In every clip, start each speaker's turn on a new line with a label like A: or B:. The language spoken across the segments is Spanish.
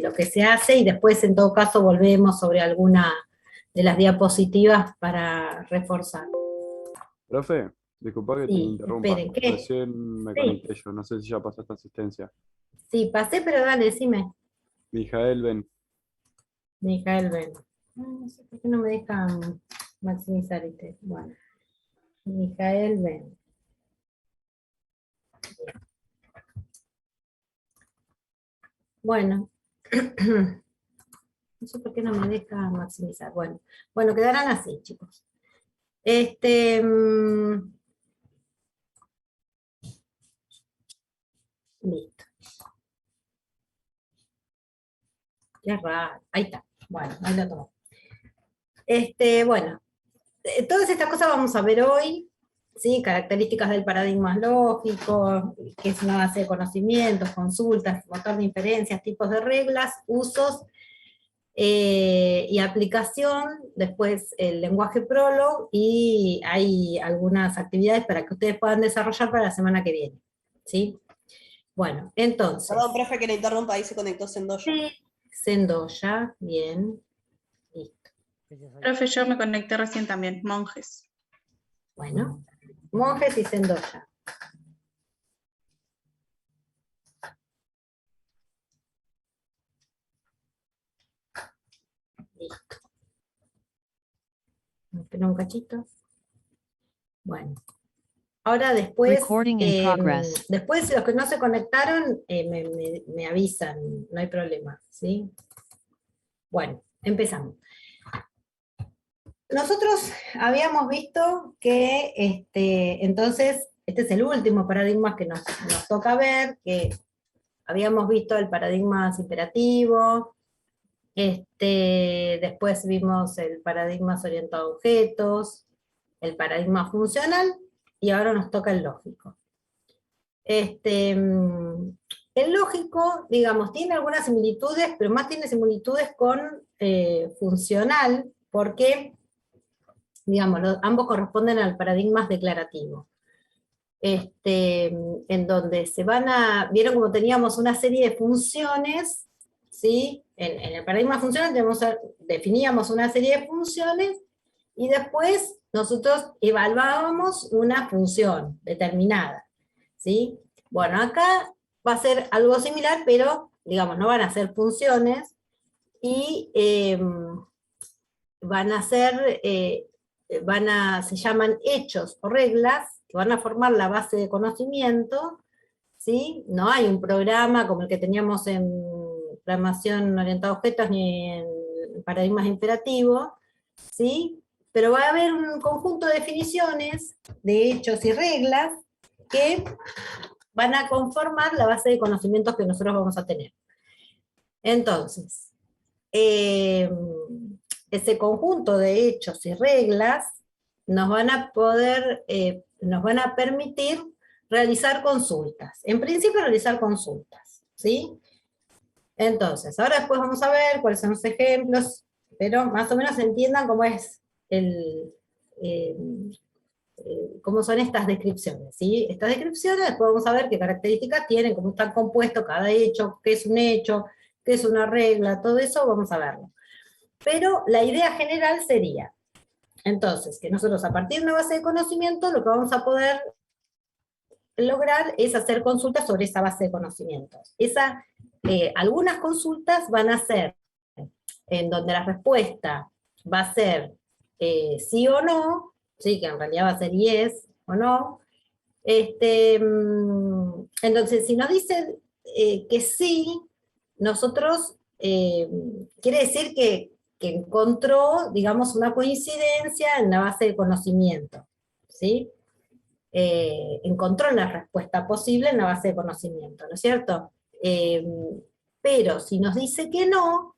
A: lo que se hace, y después en todo caso volvemos sobre alguna de las diapositivas para reforzar.
B: Profe, disculpa que te
A: Sí,
B: interrumpa.
A: esperen, ¿qué?
B: Recién me
A: Sí,
B: conecté yo, no sé si ya pasaste asistencia.
A: sí, pasé, pero dale, decime.
B: Mijael, ven.
A: Mijael Ben. No sé por qué no me dejan maximizar este. Bueno, Mijael Ben. Bueno, no sé por qué no me deja maximizar. Bueno, bueno, quedarán así, chicos. Listo. Qué raro. Ahí está. Bueno, ahí lo tomo. Bueno, todas estas cosas vamos a ver hoy, ¿sí? Características del paradigma lógico, qué es una base de conocimientos, consultas, motor de inferencias, tipos de reglas, usos y aplicación, después el lenguaje Prolog, y hay algunas actividades para que ustedes puedan desarrollar para la semana que viene, ¿sí? Bueno, entonces,
C: Perdón, profe, que le interrumpa, ahí se conectó Sendoya.
A: Sendoya, bien, listo.
D: Profe, yo me conecté recién también, monjes.
A: Bueno, monjes y Sendoya. Listo. Espera un cachito. Bueno. Ahora después, después los que no se conectaron, me avisan, no hay problema, ¿sí? Bueno, empezamos. Nosotros habíamos visto que, entonces, este es el último paradigma que nos toca ver, que habíamos visto el paradigma imperativo, después vimos el paradigma orientado a objetos, el paradigma funcional, y ahora nos toca el lógico. El lógico, digamos, tiene algunas similitudes, pero más tiene similitudes con funcional, porque, digamos, ambos corresponden al paradigma declarativo. En donde se van a, vieron como teníamos una serie de funciones, ¿sí? En el paradigma funcional definíamos una serie de funciones, y después nosotros evaluábamos una función determinada, ¿sí? Bueno, acá va a ser algo similar, pero, digamos, no van a ser funciones, y van a ser, se llaman hechos o reglas, que van a formar la base de conocimiento, ¿sí? No hay un programa como el que teníamos en programación orientada a objetos, ni en paradigmas imperativos, ¿sí? Pero va a haber un conjunto de definiciones, de hechos y reglas, que van a conformar la base de conocimientos que nosotros vamos a tener. Entonces, ese conjunto de hechos y reglas nos van a permitir realizar consultas. En principio, realizar consultas, ¿sí? Entonces, ahora después vamos a ver cuáles son los ejemplos, pero más o menos entiendan cómo es cómo son estas descripciones, ¿sí? Estas descripciones, después vamos a ver qué características tienen, cómo están compuestos cada hecho, qué es un hecho, qué es una regla, todo eso vamos a verlo. Pero la idea general sería, entonces, que nosotros a partir de una base de conocimiento, lo que vamos a poder lograr es hacer consultas sobre esa base de conocimientos. Algunas consultas van a ser en donde la respuesta va a ser sí o no, sí, que en realidad va a ser yes o no. Entonces, si nos dicen que sí, nosotros, quiere decir que encontró, digamos, una coincidencia en la base de conocimiento, ¿sí? Encontró la respuesta posible en la base de conocimiento, ¿no es cierto? Pero si nos dice que no,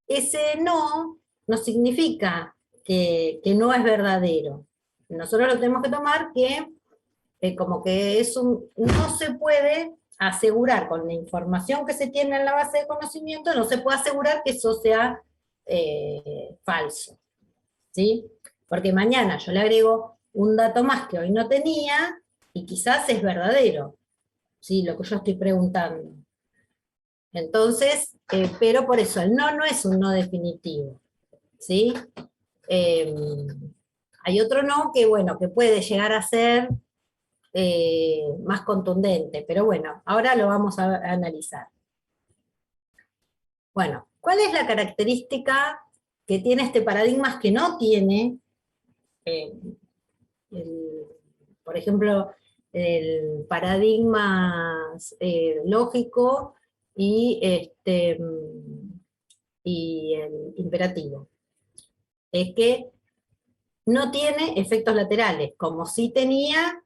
A: ese no significa que no es verdadero. Nosotros lo tenemos que tomar como que no se puede asegurar con la información que se tiene en la base de conocimiento, no se puede asegurar que eso sea falso, ¿sí? Porque mañana yo le agrego un dato más que hoy no tenía, y quizás es verdadero, ¿sí? Lo que yo estoy preguntando. Entonces, pero por eso, el no es un no definitivo, ¿sí? Hay otro no que, bueno, que puede llegar a ser más contundente, pero bueno, ahora lo vamos a analizar. Bueno, ¿cuál es la característica que tiene este paradigma que no tiene, por ejemplo, el paradigma lógico y el imperativo? Es que no tiene efectos laterales, como sí tenía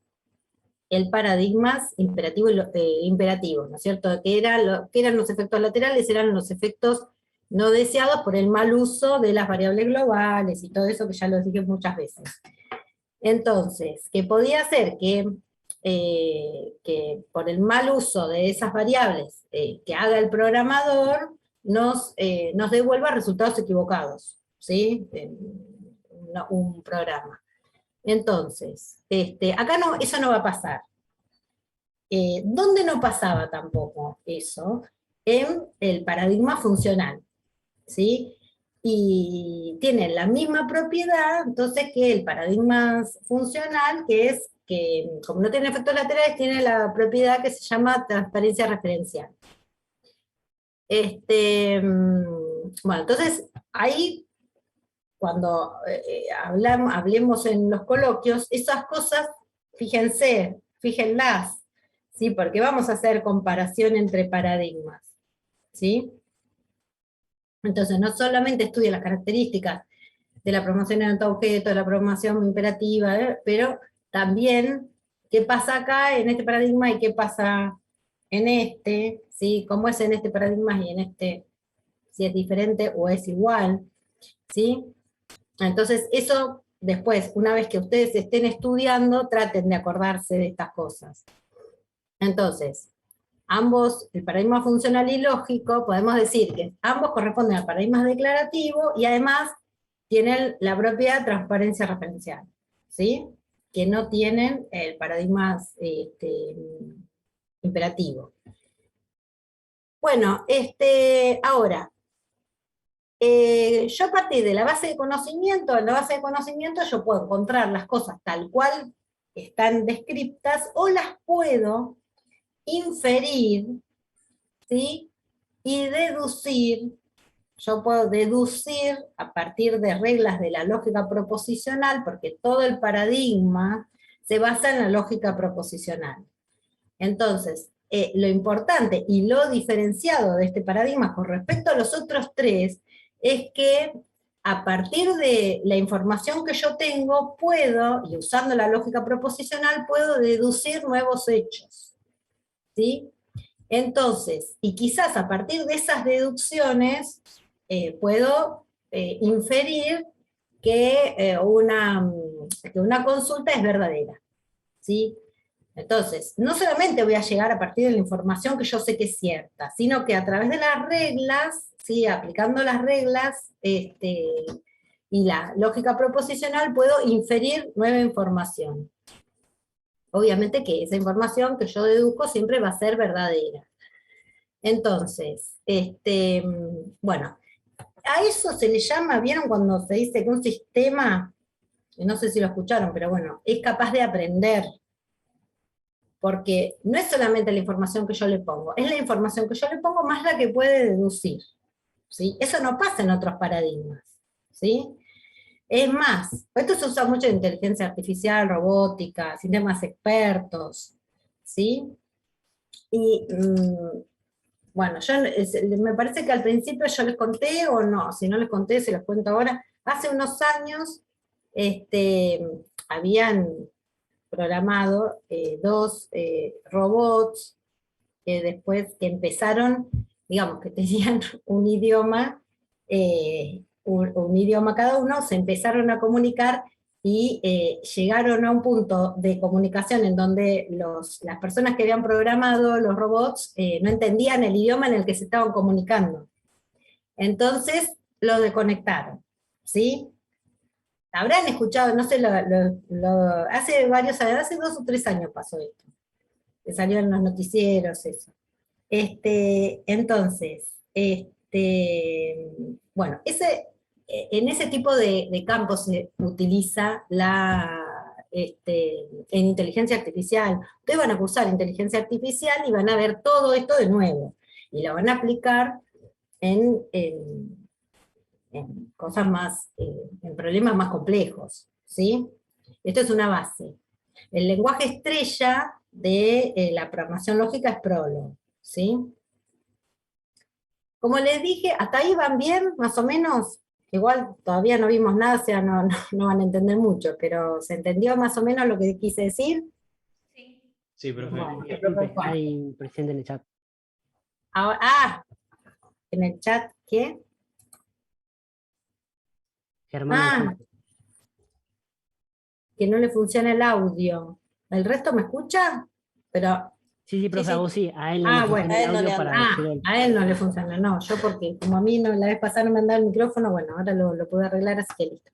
A: el paradigma imperativo, imperativo, ¿no es cierto? ¿Qué eran los efectos laterales? Eran los efectos no deseados por el mal uso de las variables globales y todo eso que ya lo dije muchas veces. Entonces, ¿qué podía hacer? Que por el mal uso de esas variables que haga el programador, nos devuelva resultados equivocados, ¿sí? Un programa. Entonces, acá no, eso no va a pasar. ¿Dónde no pasaba tampoco eso? En el paradigma funcional, ¿sí? Y tiene la misma propiedad, entonces, que el paradigma funcional, que es que, como no tiene efectos laterales, tiene la propiedad que se llama transparencia referencial. Bueno, entonces, ahí, cuando hablemos en los coloquios, esas cosas, fíjenlas, ¿sí? Porque vamos a hacer comparación entre paradigmas, ¿sí? Entonces, no solamente estudia las características de la programación orientada-objeto, de la programación imperativa, pero también qué pasa acá en este paradigma y qué pasa en este, ¿sí? Cómo es en este paradigma y en este, si es diferente o es igual, ¿sí? Entonces, eso después, una vez que ustedes estén estudiando, traten de acordarse de estas cosas. Entonces, ambos, el paradigma funcional y lógico, podemos decir que ambos corresponden al paradigma declarativo y además tienen la propia transparencia referencial, ¿sí? Que no tienen el paradigma imperativo. Bueno, ahora, yo a partir de la base de conocimiento, en la base de conocimiento yo puedo encontrar las cosas tal cual están descritas o las puedo inferir, ¿sí? Y deducir. Yo puedo deducir a partir de reglas de la lógica proposicional, porque todo el paradigma se basa en la lógica proposicional. Entonces, lo importante y lo diferenciado de este paradigma con respecto a los otros tres es que a partir de la información que yo tengo, puedo, y usando la lógica proposicional, puedo deducir nuevos hechos, ¿sí? Entonces, y quizás a partir de esas deducciones, puedo inferir que una consulta es verdadera, ¿sí? Entonces, no solamente voy a llegar a partir de la información que yo sé que es cierta, sino que a través de las reglas, ¿sí? Aplicando las reglas y la lógica proposicional, puedo inferir nueva información. Obviamente que esa información que yo deduzco siempre va a ser verdadera. Entonces, bueno, a eso se le llama, ¿vieron cuando se dice que un sistema, no sé si lo escucharon, pero bueno, es capaz de aprender? Porque no es solamente la información que yo le pongo, es la información que yo le pongo más la que puede deducir, ¿sí? Eso no pasa en otros paradigmas, ¿sí? Es más, esto se usa mucho en inteligencia artificial, robótica, sistemas expertos, ¿sí? Y, bueno, me parece que al principio yo les conté, o no, si no les conté, se los cuento ahora. Hace unos años, habían programado dos robots que después que empezaron, digamos, que tenían un idioma, un idioma cada uno, se empezaron a comunicar y llegaron a un punto de comunicación en donde las personas que habían programado los robots no entendían el idioma en el que se estaban comunicando. Entonces los desconectaron, ¿sí? Habrán escuchado, no sé, hace 2 o 3 años pasó esto, que salió en los noticieros, eso. Entonces, bueno, en ese tipo de campos se utiliza en inteligencia artificial. Ustedes van a usar inteligencia artificial y van a ver todo esto de nuevo, y lo van a aplicar en cosas más, en problemas más complejos, ¿sí? Esto es una base. El lenguaje estrella de la programación lógica es Prolog, ¿sí? Como les dije, ¿hasta ahí van bien, más o menos? Igual todavía no vimos nada, o sea, no van a entender mucho, pero ¿se entendió más o menos lo que quise decir?
E: Sí, profe.
A: Bueno,
F: Disculpe, hay presente en el chat.
A: ahora, en el chat, ¿qué?
F: Germán
A: Ah,
F: Vicente.
A: que no le funciona el audio. ¿El resto me escucha? Pero,
F: Sí, profe,
C: Sí,
F: a
C: sí.
F: vos sí. A él no le
A: bueno.
F: funciona
C: A
F: el
C: él no
F: audio
C: le
F: para
C: anda.
F: decirlo él.
A: A él no le funciona, no, yo porque como a mí no, la vez pasada no me andaba el micrófono, bueno, ahora lo pude arreglar, así que listo.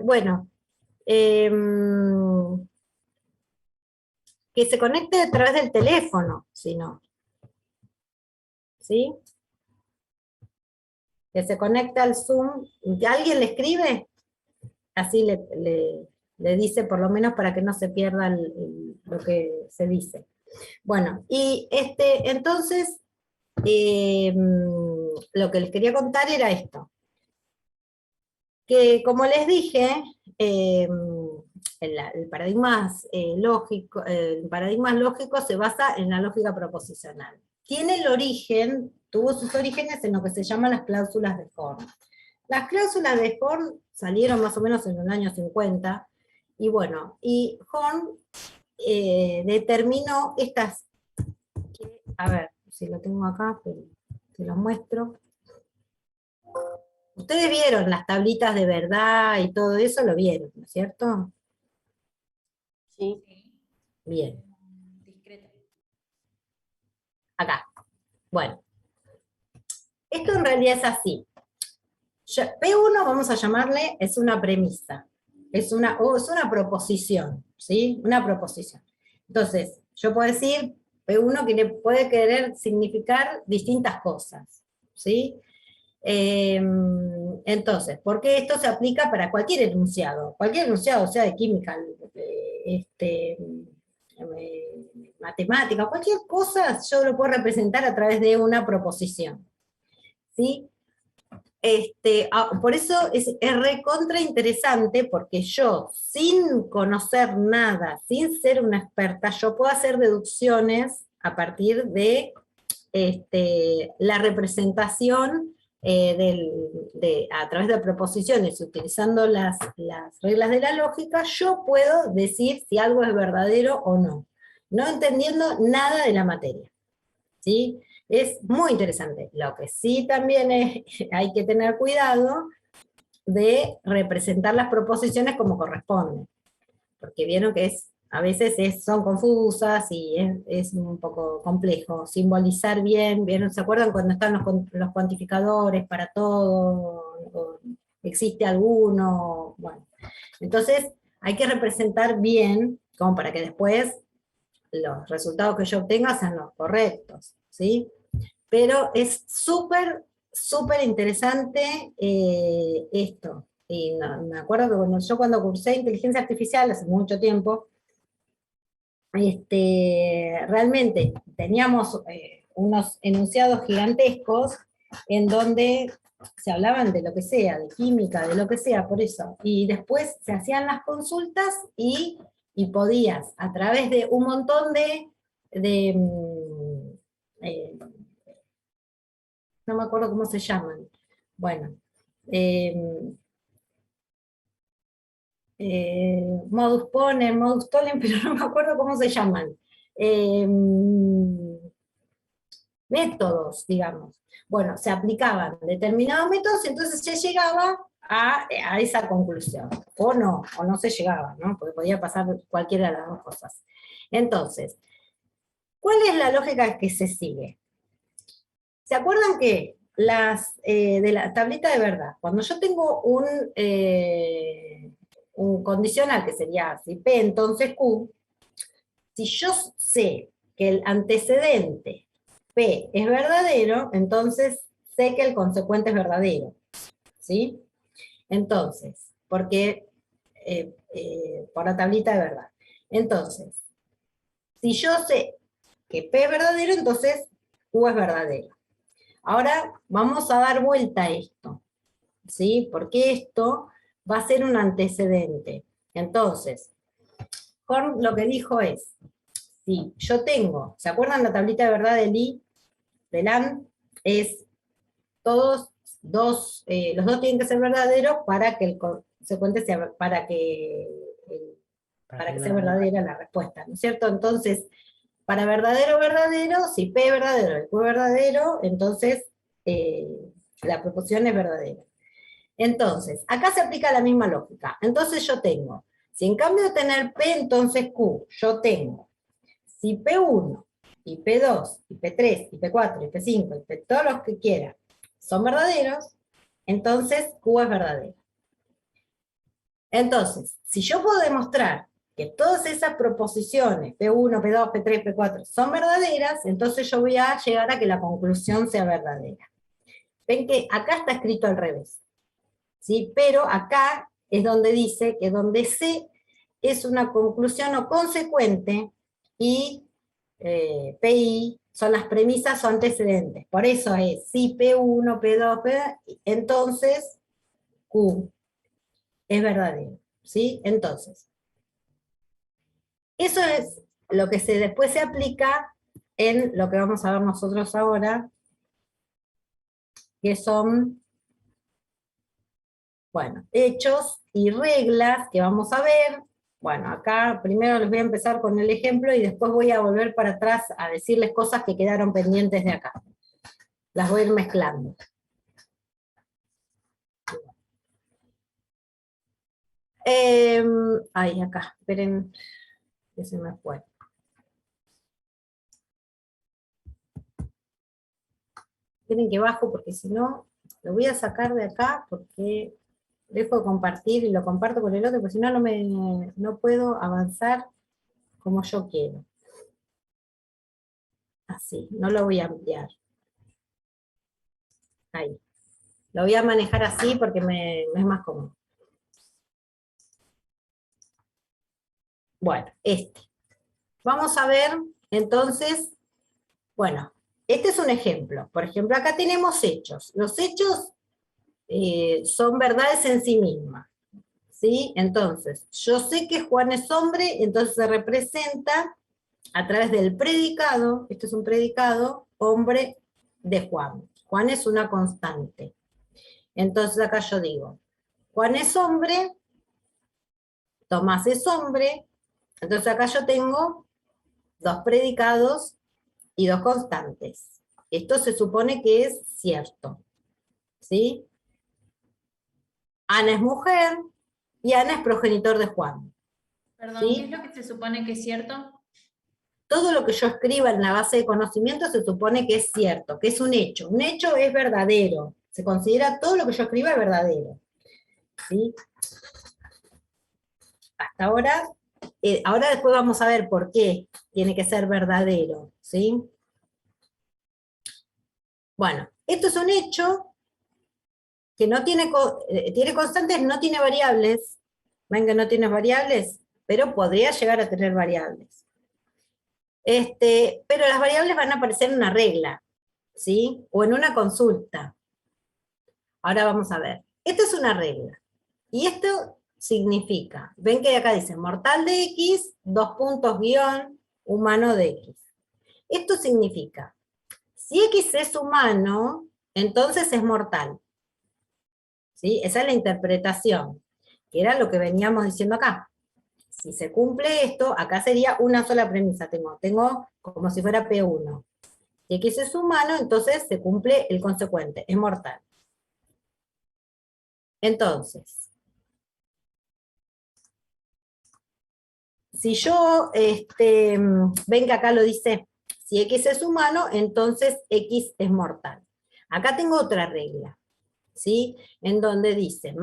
A: Bueno, que se conecte a través del teléfono, si no, ¿sí? Que se conecte al Zoom, que alguien le escribe, así le dice por lo menos para que no se pierda lo que se dice. Bueno, y entonces, lo que les quería contar era esto, que como les dije, el paradigma lógico, el paradigma lógico se basa en la lógica proposicional. Tuvo sus orígenes en lo que se llaman las cláusulas de Horn. Las cláusulas de Horn salieron más o menos en el año 50, y bueno, y Horn determinó estas, a ver, si lo tengo acá, pero se los muestro. Ustedes vieron las tablitas de verdad y todo eso, lo vieron, ¿no es cierto?
C: Sí.
A: Bien,
C: Discreta.
A: acá. Bueno, esto en realidad es así. P1 vamos a llamarle, es una premisa, es una proposición, ¿sí? Una proposición. Entonces, yo puedo decir, P1 que puede querer significar distintas cosas, ¿sí? Entonces, porque esto se aplica para cualquier enunciado, sea de química, matemática, cualquier cosa, yo lo puedo representar a través de una proposición, ¿sí? Por eso es recontra interesante, porque yo, sin conocer nada, sin ser una experta, yo puedo hacer deducciones a partir de la representación a través de proposiciones, utilizando las reglas de la lógica. Yo puedo decir si algo es verdadero o no, no entendiendo nada de la materia, ¿sí? Es muy interesante. Lo que sí también hay que tener cuidado de representar las proposiciones como corresponde, porque vieron que a veces son confusas y es un poco complejo simbolizar bien, ¿vieron? ¿Se acuerdan cuando están los cuantificadores para todo? ¿O existe alguno? Bueno, entonces hay que representar bien, como para que después los resultados que yo obtenga sean los correctos, ¿sí? Pero es súper, súper interesante esto. Y me acuerdo que yo cuando cursé inteligencia artificial hace mucho tiempo, realmente teníamos unos enunciados gigantescos en donde se hablaban de lo que sea, de química, de lo que sea, por eso. Y después se hacían las consultas y podías, a través de un montón eh, no me acuerdo cómo se llaman, bueno, modus ponen, modus tollens, pero no me acuerdo cómo se llaman. Métodos, digamos. Bueno, se aplicaban determinados métodos, entonces se llegaba a esa conclusión. O no se llegaba, ¿no? Porque podía pasar cualquiera de las dos cosas. Entonces, ¿cuál es la lógica que se sigue? ¿Se acuerdan que de la tablita de verdad, cuando yo tengo un condicional que sería si P entonces Q, si yo sé que el antecedente P es verdadero, entonces sé que el consecuente es verdadero. ¿Sí? Entonces, porque por la tablita de verdad. Entonces, si yo sé que P es verdadero, entonces Q es verdadero. Ahora vamos a dar vuelta a esto, ¿sí? Porque esto va a ser un antecedente. Entonces, Horn lo que dijo es, si yo tengo, ¿se acuerdan la tablita de verdad de Lee, de Land? Es todos los dos tienen que ser verdaderos para que el consecuente sea, para que sea verdadera la respuesta, ¿no es cierto? Entonces, para verdadero, verdadero, si P es verdadero y Q es verdadero, entonces la proposición es verdadera. Entonces, acá se aplica la misma lógica. Entonces yo tengo, si en cambio de tener P, entonces Q, yo tengo, si P1, y P2, y P3, y P4, y P5, y P, todos los que quiera, son verdaderos, entonces Q es verdadero. Entonces, si yo puedo demostrar que todas esas proposiciones, P1, P2, P3, P4, son verdaderas, entonces yo voy a llegar a que la conclusión sea verdadera. Ven que acá está escrito al revés, ¿sí? Pero acá es donde dice que donde C es una conclusión o consecuente y PI son las premisas o antecedentes. Por eso es, si P1, P2, P2, entonces Q es verdadero, ¿sí? Entonces, eso es lo que después se aplica en lo que vamos a ver nosotros ahora, que son, bueno, hechos y reglas que vamos a ver. Bueno, acá primero les voy a empezar con el ejemplo y después voy a volver para atrás a decirles cosas que quedaron pendientes de acá. Las voy a ir mezclando. Ahí, acá, esperen, que se me fue. Esperen que bajo porque si no, lo voy a sacar de acá porque dejo de compartir y lo comparto con el otro, porque si no, no puedo avanzar como yo quiero. Así, no lo voy a ampliar. Ahí. Lo voy a manejar así porque me es más cómodo. Bueno, Vamos a ver, entonces, bueno, este es un ejemplo. Por ejemplo, acá tenemos hechos. Los hechos son verdades en sí mismas. ¿Sí? Entonces, yo sé que Juan es hombre, entonces se representa a través del predicado, esto es un predicado, hombre de Juan. Juan es una constante. Entonces acá yo digo, Juan es hombre, Tomás es hombre, entonces acá yo tengo dos predicados y dos constantes. Esto se supone que es cierto. ¿Sí? Ana es mujer y Ana es progenitor de Juan.
C: Perdón,
A: ¿Sí?
C: ¿qué es lo que se supone que es cierto?
A: Todo lo que yo escriba en la base de conocimiento se supone que es cierto, que es un hecho. Un hecho es verdadero. Se considera todo lo que yo escriba es verdadero. ¿Sí? Hasta ahora, ahora después vamos a ver por qué tiene que ser verdadero. ¿Sí? Bueno, esto es un hecho que no tiene, tiene constantes, no tiene variables. Ven que no tiene variables, pero podría llegar a tener variables. Pero las variables van a aparecer en una regla, ¿sí? O en una consulta. Ahora vamos a ver. Esto es una regla. Y esto significa, ven que acá dice mortal de X, 2 puntos guión, humano de X. Esto significa, si X es humano, entonces es mortal. ¿Sí? Esa es la interpretación, que era lo que veníamos diciendo acá. Si se cumple esto, acá sería una sola premisa. Tengo como si fuera P1. Si X es humano, entonces se cumple el consecuente, es mortal. Entonces, si yo, ven que acá lo dice, si X es humano, entonces X es mortal. Acá tengo otra regla, ¿sí? En donde dice,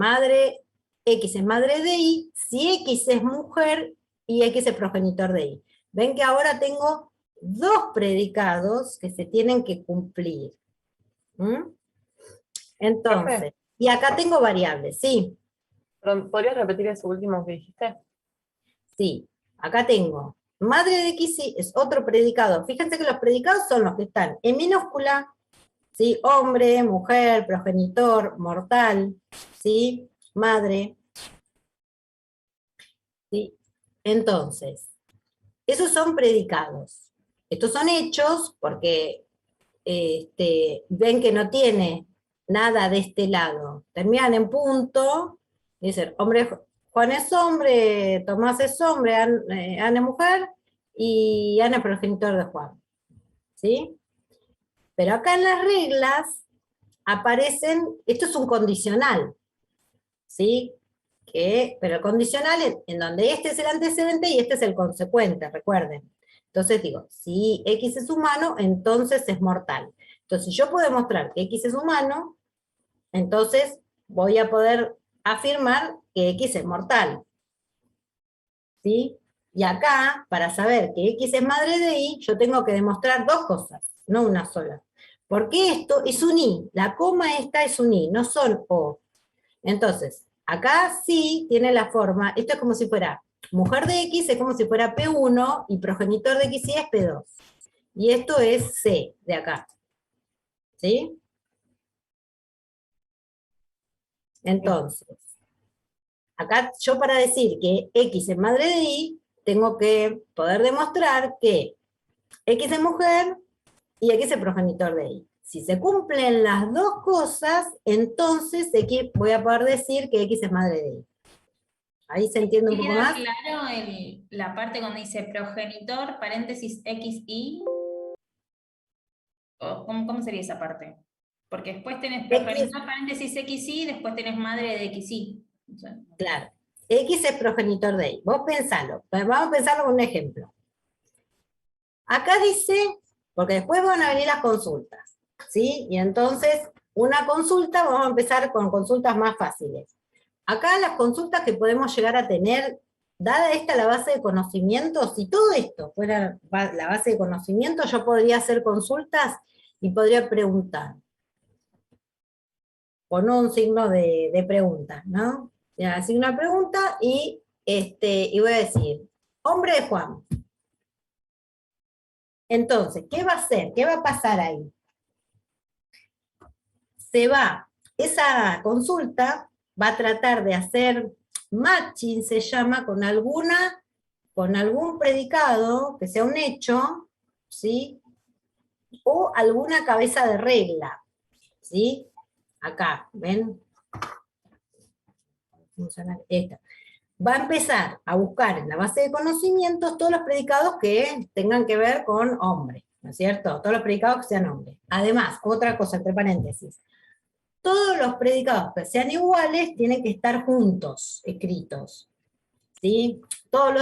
A: X es madre de Y, si X es mujer y X es progenitor de Y. Ven que ahora tengo dos predicados que se tienen que cumplir. ¿Mm? Entonces, y acá tengo variables, ¿sí?
G: Perdón, ¿podrías repetir eso último que dijiste?
A: Sí, acá tengo. Madre de X sí es otro predicado. Fíjense que los predicados son los que están en minúscula, ¿sí? Hombre, mujer, progenitor, mortal, ¿sí? Madre. ¿Sí? Entonces, esos son predicados. Estos son hechos porque ven que no tiene nada de este lado. Terminan en punto, dicen, hombre, Juan es hombre, Tomás es hombre, Ana es mujer, y Ana es progenitor de Juan. ¿Sí? Pero acá en las reglas aparecen, esto es un condicional, ¿sí? Pero el condicional en donde este es el antecedente y este es el consecuente, recuerden. Entonces digo, si X es humano, entonces es mortal. Entonces yo puedo demostrar que X es humano, entonces voy a poder afirmar que X es mortal. ¿Sí? Y acá, para saber que X es madre de Y, yo tengo que demostrar dos cosas, no una sola. Porque esto es un Y, la coma esta es un Y, no son O. Entonces, acá sí tiene la forma, esto es como si fuera, mujer de X es como si fuera P1 y progenitor de X y es P2. Y esto es C, de acá. ¿Sí? Entonces, acá yo para decir que X es madre de Y, tengo que poder demostrar que X es mujer y X es progenitor de Y. Si se cumplen las dos cosas, entonces X, voy a poder decir que X es madre de Y. ¿Ahí se entiende un poco
C: ¿Queda
A: más?
C: claro la parte cuando dice progenitor, paréntesis XY? ¿Cómo sería esa parte? Porque después tenés progenitor, paréntesis XY, después tenés madre de XY. O sea,
A: Claro. X es progenitor de Y. Vos pensalo. Vamos a pensarlo con un ejemplo. Acá dice, porque después van a venir las consultas, ¿sí? Y entonces, una consulta, vamos a empezar con consultas más fáciles. Acá las consultas que podemos llegar a tener, dada esta la base de conocimientos, si todo esto fuera la base de conocimientos, yo podría hacer consultas y podría preguntar. Con un signo de pregunta, ¿no? Ya, así una pregunta y voy a decir, hombre de Juan. Entonces, ¿qué va a hacer? ¿Qué va a pasar ahí? Esa consulta va a tratar de hacer matching, se llama, con algún predicado, que sea un hecho, ¿sí? O alguna cabeza de regla, ¿sí? Acá, ¿ven? Esta. Va a empezar a buscar en la base de conocimientos todos los predicados que tengan que ver con hombre, ¿no es cierto? Todos los predicados que sean hombres. Además, otra cosa, entre paréntesis, todos los predicados que sean iguales tienen que estar juntos, escritos. ¿Sí? Todos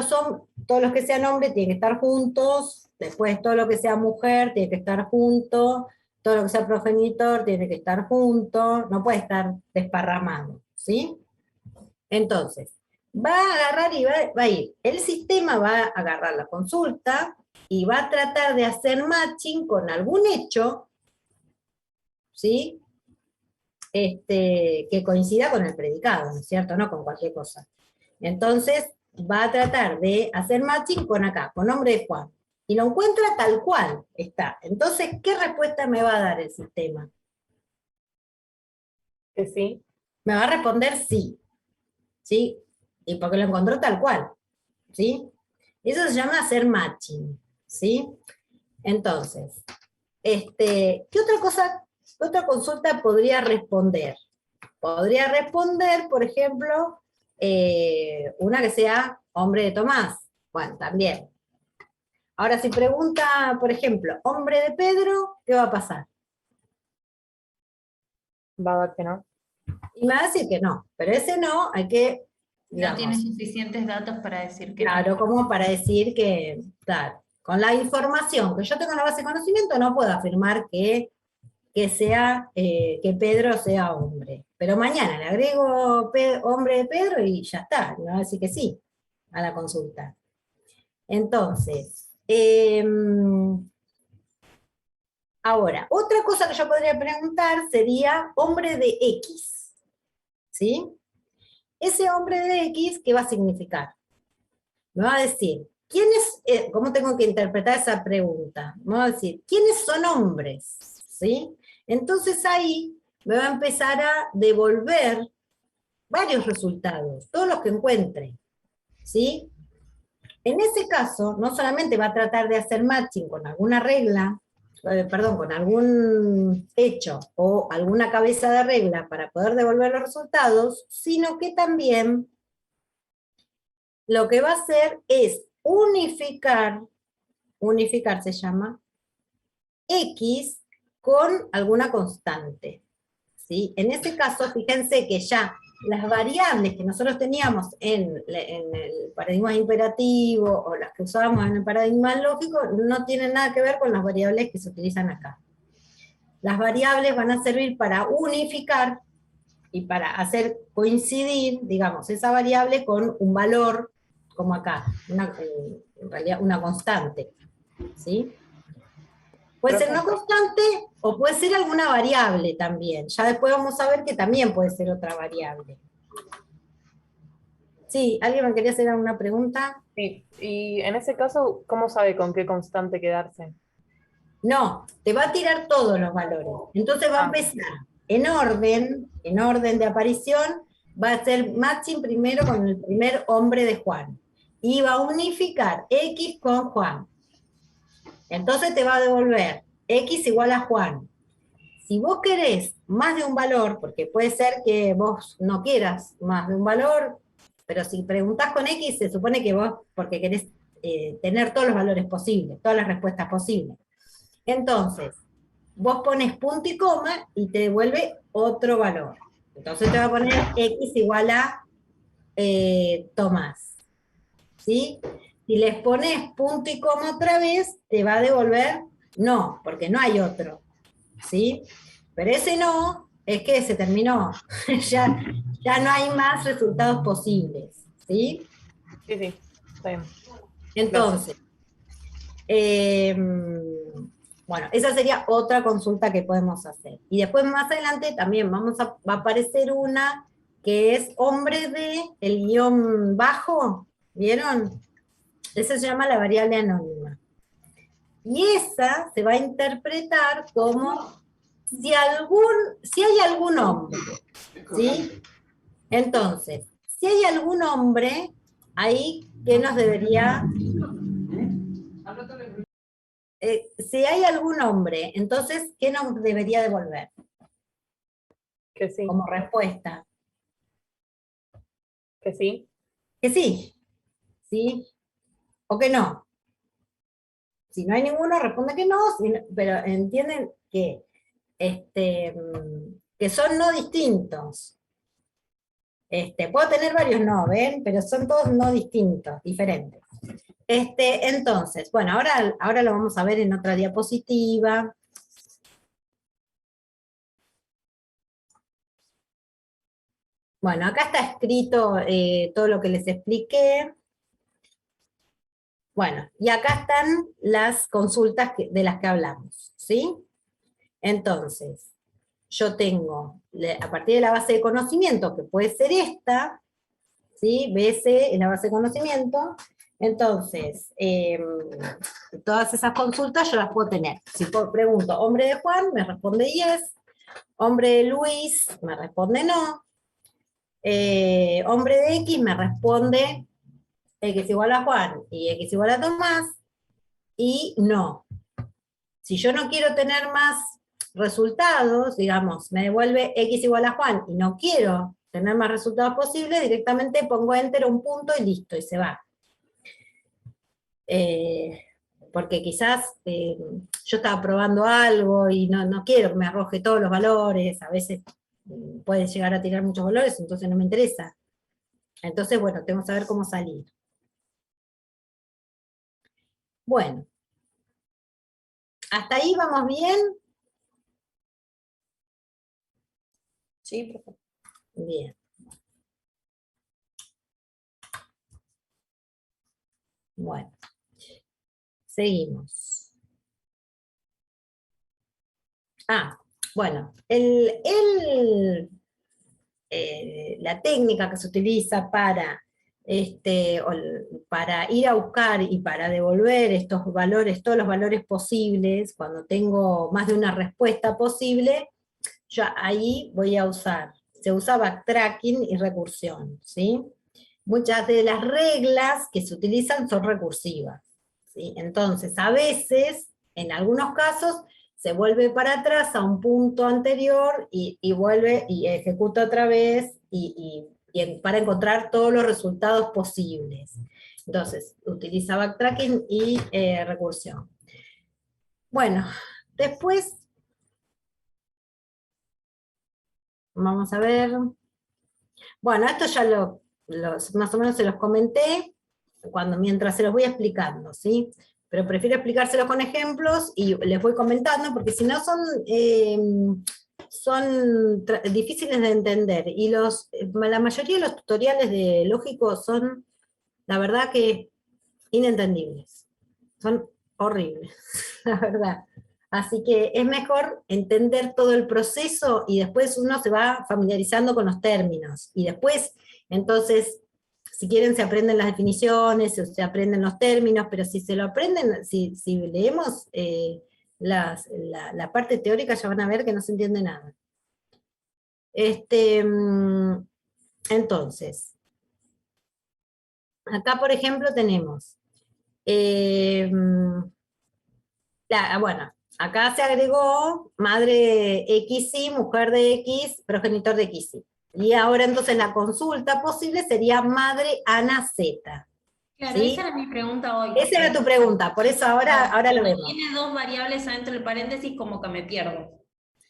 A: los que sean hombres tienen que estar juntos, después todo lo que sea mujer tiene que estar junto, todo lo que sea progenitor tiene que estar junto, no puede estar desparramado, ¿sí? Entonces, va a agarrar y va a ir, el sistema va a agarrar la consulta y va a tratar de hacer matching con algún hecho, ¿sí? Que coincida con el predicado, ¿no es cierto? No con cualquier cosa. Entonces, va a tratar de hacer matching con acá, con nombre de Juan. Y lo encuentra tal cual está. Entonces, ¿qué respuesta me va a dar el sistema?
G: Que sí.
A: Me va a responder sí. ¿Sí? Y porque lo encontró tal cual. ¿Sí? Eso se llama hacer matching. ¿Sí? Entonces, ¿qué otra consulta podría responder? Podría responder, por ejemplo, una que sea hombre de Tomás. Bueno, también. Ahora, si pregunta, por ejemplo, hombre de Pedro, ¿qué va a pasar?
G: Va a dar que no.
A: Y me va a decir que no, pero ese no hay que,
C: no tiene
A: digamos,
C: suficientes datos para decir que no.
A: claro, como para decir que, claro, con la información que yo tengo en la base de conocimiento no puedo afirmar que Pedro sea hombre. Pero mañana le agrego hombre de Pedro y ya está, me va a decir que sí a la consulta. Entonces, Ahora, otra cosa que yo podría preguntar sería hombre de X, ¿sí? Ese hombre de X, ¿qué va a significar? Me va a decir, ¿cómo tengo que interpretar esa pregunta? Me va a decir, ¿quiénes son hombres? ¿Sí? Entonces ahí me va a empezar a devolver varios resultados, todos los que encuentre, ¿sí? En ese caso, no solamente va a tratar de hacer matching con alguna regla, con algún hecho o alguna cabeza de regla para poder devolver los resultados, sino que también lo que va a hacer es unificar se llama, X con alguna constante, ¿sí? En ese caso, fíjense que ya las variables que nosotros teníamos en el paradigma imperativo, o las que usábamos en el paradigma lógico, no tienen nada que ver con las variables que se utilizan acá. Las variables van a servir para unificar y para hacer coincidir, digamos, esa variable con un valor, como acá, en realidad una constante, ¿sí? Puede ser una constante o puede ser alguna variable también. Ya después vamos a ver que también puede ser otra variable. Sí, ¿alguien me quería hacer alguna pregunta?
G: Sí, y en ese caso, ¿cómo sabe con qué constante quedarse?
A: No, te va a tirar todos los valores. Entonces va a empezar en orden de aparición, va a hacer matching primero con el primer hombre de Juan. Y va a unificar X con Juan. Entonces te va a devolver X igual a Juan. Si vos querés más de un valor, porque puede ser que vos no quieras más de un valor, pero si preguntás con X, se supone que vos, porque querés tener todos los valores posibles, todas las respuestas posibles. Entonces, vos pones punto y coma y te devuelve otro valor. Entonces te va a poner X igual a Tomás. ¿Sí? Si les pones punto y coma otra vez, te va a devolver no, porque no hay otro. ¿Sí? Pero ese no es que se terminó. ya no hay más resultados posibles. ¿Sí?
G: Sí, sí, está bien.
A: Entonces, bueno, esa sería otra consulta que podemos hacer. Y después más adelante también va a aparecer una que es hombre de el guión bajo, ¿vieron? Esa se llama la variable anónima. Y esa se va a interpretar como si hay algún hombre, ¿sí? Entonces, si hay algún hombre, ahí, ¿qué nos debería...? Si hay algún hombre, entonces, ¿qué nos debería devolver
G: Que sí,
A: como respuesta?
G: que sí.
A: Que sí, ¿sí? O que no. Si no hay ninguno, responde que no, pero entienden que, que son no distintos. Puedo tener varios no, ¿ven? Pero son todos no distintos, diferentes. Entonces, bueno, ahora lo vamos a ver en otra diapositiva. Bueno, acá está escrito todo lo que les expliqué. Bueno, y acá están las consultas de las que hablamos, ¿sí? Entonces, yo tengo, a partir de la base de conocimiento, que puede ser esta, ¿sí? BS es la base de conocimiento, entonces, todas esas consultas yo las puedo tener. Si pregunto, hombre de Juan, me responde yes, hombre de Luis, me responde no, hombre de X me responde X igual a Juan y X igual a Tomás, y no. Si yo no quiero tener más resultados, digamos, me devuelve X igual a Juan y no quiero tener más resultados posibles, directamente pongo enter un punto y listo, y se va. Porque quizás yo estaba probando algo y no quiero que me arroje todos los valores, a veces puede llegar a tirar muchos valores, entonces no me interesa. Entonces, bueno, tengo que saber cómo salir. Bueno. ¿Hasta ahí vamos bien?
G: Sí, perfecto.
A: Bien. Bueno. seguimos. Bueno, la técnica que se utiliza para, para ir a buscar y para devolver estos valores, todos los valores posibles, cuando tengo más de una respuesta posible, yo ahí voy a usar, se usa backtracking y recursión, ¿sí? Muchas de las reglas que se utilizan son recursivas, ¿sí? Entonces, a veces, en algunos casos, se vuelve para atrás a un punto anterior y vuelve y ejecuta otra vez para encontrar todos los resultados posibles. Entonces, utiliza backtracking y recursión. Bueno, después, vamos a ver. Bueno, esto ya más o menos se los comenté mientras se los voy explicando, ¿sí? Pero prefiero explicárselo con ejemplos y les voy comentando, porque si no son difíciles de entender, y la mayoría de los tutoriales de lógico son, la verdad que, inentendibles. Son horribles, la verdad. Así que es mejor entender todo el proceso y después uno se va familiarizando con los términos. Y después, entonces, si quieren se aprenden las definiciones, o se aprenden los términos, pero si se lo aprenden, si leemos la parte teórica, ya van a ver que no se entiende nada. Entonces, acá por ejemplo tenemos, bueno, acá se agregó madre XY, mujer de X, progenitor de XY. Y ahora entonces la consulta posible sería madre Ana Z.
C: Claro,
A: ¿sí?
C: esa era mi pregunta hoy.
A: Esa era tu pregunta, por eso ahora lo vemos.
C: Tiene dos variables adentro del paréntesis, como que me pierdo.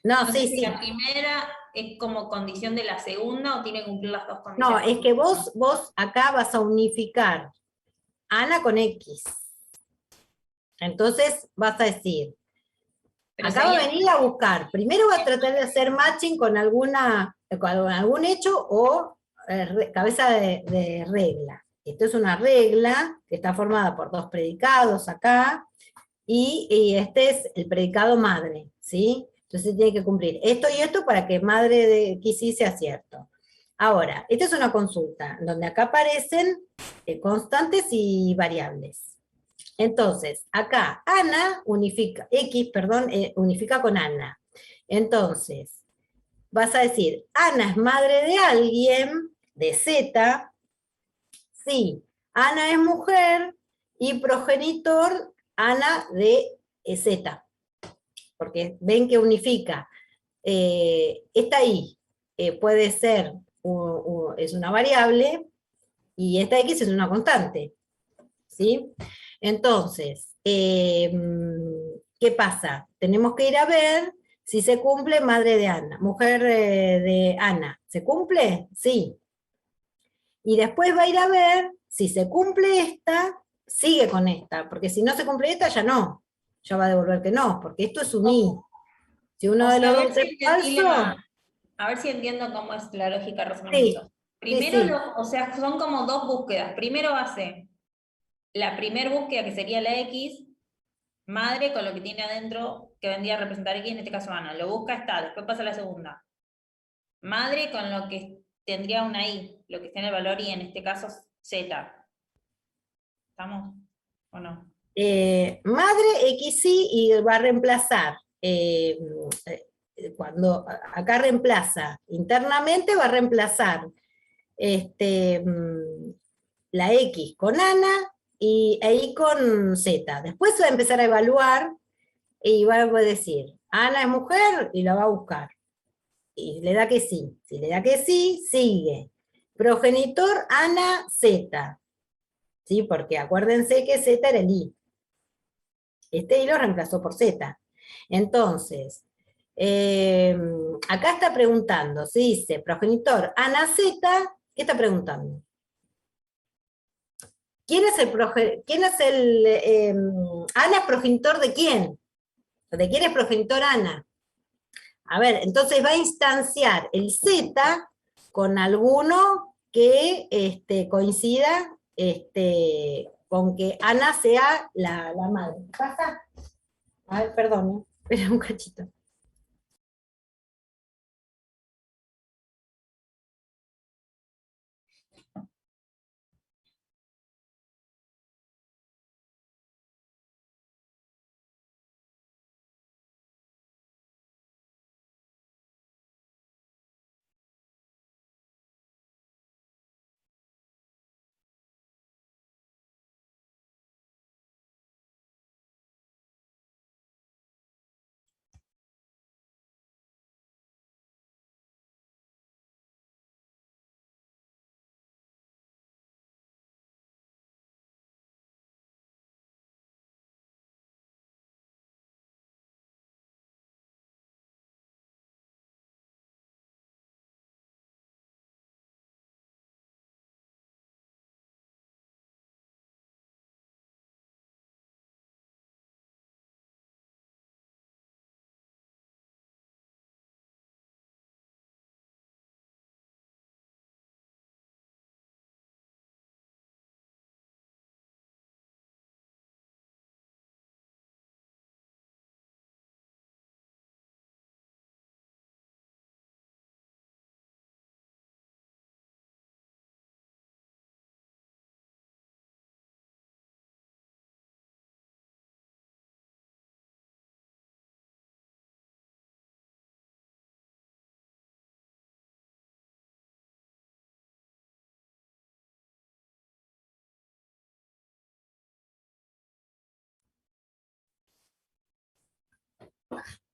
A: No,
C: No sé
A: sí,
C: si
A: sí.
C: la primera es como condición de la segunda o tiene que cumplir las dos
A: No,
C: condiciones.
A: es que vos acá vas a unificar Ana con X. Entonces vas a decir,
C: Pero
A: acá va a
C: sería-
A: venir a buscar. Primero va a tratar de hacer matching con algún hecho o cabeza de regla. Esto es una regla que está formada por dos predicados acá, y este es el predicado madre, ¿sí? Entonces tiene que cumplir esto y esto para que madre de XY sea cierto. Ahora, esta es una consulta, donde acá aparecen constantes y variables. Entonces, acá Ana unifica con Ana. Entonces, vas a decir, Ana es madre de alguien, de Z, sí, Ana es mujer, y progenitor Ana de Z, porque ven que unifica. Esta I puede ser, es una variable, y esta X es una constante, ¿sí? Entonces, ¿qué pasa? Tenemos que ir a ver si se cumple madre de Ana, mujer de Ana. ¿Se cumple? Sí. Y después va a ir a ver si se cumple esta, sigue con esta, porque si no se cumple esta, ya no. Ya va a devolver que no, porque esto es un I. Si uno
C: O
A: de
C: sea,
A: los
C: a ver
A: dos
C: si
A: es
C: entendí
A: falso,
C: a ver si entiendo cómo es la lógica de
A: sí,
C: razonamiento. Primero,
A: sí.
C: o sea, son como dos búsquedas. Primero hace la primera búsqueda, que sería la X, madre con lo que tiene adentro, que vendría a representar X, en este caso Ana. Lo busca, está. Después pasa la segunda. Madre con lo que tendría una I, lo que está en el valor Y, en este caso Z. ¿Estamos o no?
A: Madre XY y va a reemplazar, cuando acá reemplaza internamente, va a reemplazar la X con Ana y Y con Z. Después va a empezar a evaluar y va a decir, Ana es mujer, y la va a buscar. Y le da que sí. Si le da que sí, sigue. Progenitor Ana Z. ¿Sí? Porque acuérdense que Z era el I. Este I lo reemplazó por Z. Entonces, acá está preguntando, se dice progenitor Ana Z, ¿qué está preguntando? ¿Quién es Ana es progenitor de quién? ¿De quién es progenitor Ana? A ver, entonces va a instanciar el Z con alguno que coincida con que Ana sea la madre. ¿Pasa? A ver, perdón, espera un cachito.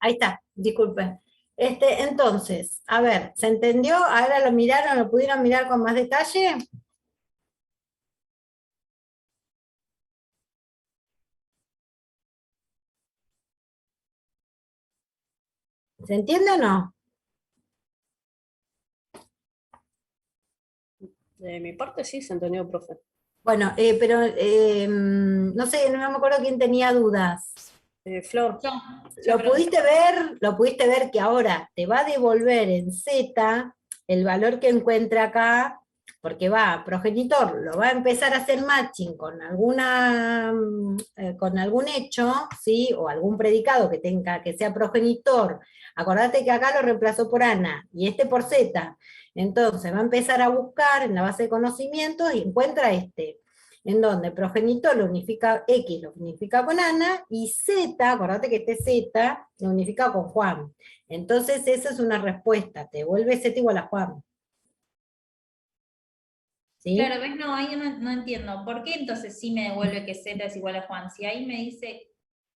A: Ahí está, disculpen. Entonces, a ver, ¿se entendió? ¿Ahora lo miraron, lo pudieron mirar con más detalle? ¿Se entiende o no?
H: De mi parte sí se entendió, profe.
A: Bueno, pero no sé, no me acuerdo quién tenía dudas.
H: Flor.
A: Lo pudiste ver que ahora te va a devolver en Z el valor que encuentra acá, porque progenitor lo va a empezar a hacer matching con con algún hecho, ¿sí? O algún predicado que sea progenitor. Acordate que acá lo reemplazó por Ana, y por Z. Entonces va a empezar a buscar en la base de conocimientos y encuentra en donde progenitor lo unifica, X lo unifica con Ana, y Z, acordate que Z lo unifica con Juan. Entonces esa es una respuesta, te vuelve Z igual a Juan. ¿Sí?
C: Claro, ves, no, ahí no entiendo. ¿Por qué entonces sí me devuelve que Z es igual a Juan? Si ahí me dice,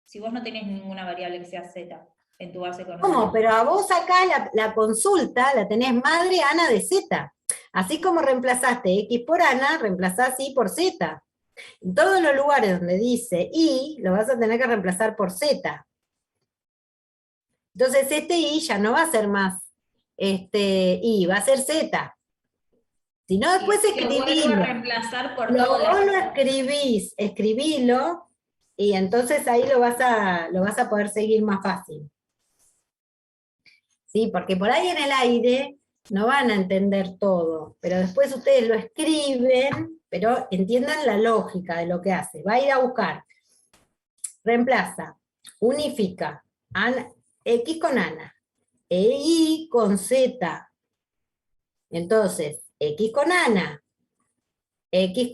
C: si vos no tenés ninguna variable que sea Z en tu base de conocimiento.
A: ¿Cómo? Pero a vos acá la consulta la tenés madre Ana de Z. Así como reemplazaste X por Ana, reemplazás Y por Z. En todos los lugares donde dice Y, lo vas a tener que reemplazar por Z. Entonces Y ya no va a ser más Y, va a ser Z. Si no, después escribilo.
C: Lo vuelvo a reemplazar por
A: Vos
C: todo
A: lo escribilo, y entonces ahí lo vas a poder seguir más fácil. ¿Sí? Porque por ahí en el aire no van a entender todo, pero después ustedes lo escriben, pero entiendan la lógica de lo que hace. Va a ir a buscar, reemplaza, unifica, X con Ana, Y con Z. Entonces, X con Ana, Y